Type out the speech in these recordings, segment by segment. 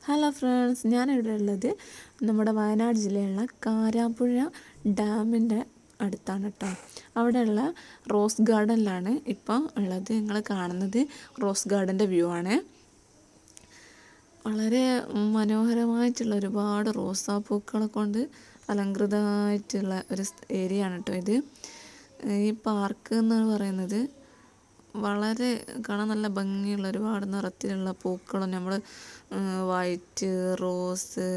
Hello friends, ഞാനിവിടെ ഉള്ളത് നമ്മുടെ വയനാട് ജില്ലയിലുള്ള കാരാപ്പുഴ ഡാമിൻ്റെ അടുത്താണ് കേട്ടോ. അവിടെയുള്ള റോസ് ഗാർഡനിലാണ് ഇപ്പോൾ ഉള്ളത്. നിങ്ങൾ കാണുന്നത് റോസ് ഗാർഡൻ്റെ വ്യൂ ആണ്. വളരെ മനോഹരമായിട്ടുള്ള ഒരുപാട് റോസാപ്പൂക്കളെ കൊണ്ട് അലങ്കൃതമായിട്ടുള്ള ഒരു ഏരിയ ആണ് കേട്ടോ ഇത്. ഈ പാർക്ക് എന്ന് പറയുന്നത് വളരെ കാണാൻ നല്ല ഭംഗിയുള്ള ഒരുപാട് നിറത്തിലുള്ള പൂക്കളും നമ്മൾ വൈറ്റ് റോസ്,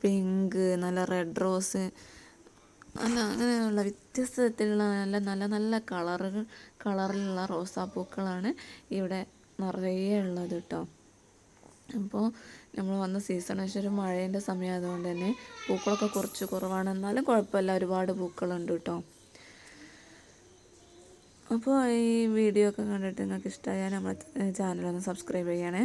പിങ്ക്, നല്ല റെഡ് റോസ്, അങ്ങനെയുള്ള വ്യത്യസ്തത്തിലുള്ള നല്ല നല്ല നല്ല കളറിലുള്ള റോസാപ്പൂക്കളാണ് ഇവിടെ നിറയെ ഉള്ളത് കേട്ടോ. അപ്പോൾ നമ്മൾ വന്ന സീസൺ പക്ഷേ ഒരു മഴേൻ്റെ സമയമായതുകൊണ്ട് തന്നെ പൂക്കളൊക്കെ കുറച്ച് കുറവാണ്. എന്നാലും കുഴപ്പമില്ല, ഒരുപാട് പൂക്കളുണ്ട് കേട്ടോ. അപ്പോൾ ഈ വീഡിയോ ഒക്കെ കണ്ടിട്ട് നിങ്ങൾക്ക് ഇഷ്ടമായാൽ നമ്മളെ ചാനലൊന്ന് സബ്സ്ക്രൈബ് ചെയ്യണേ.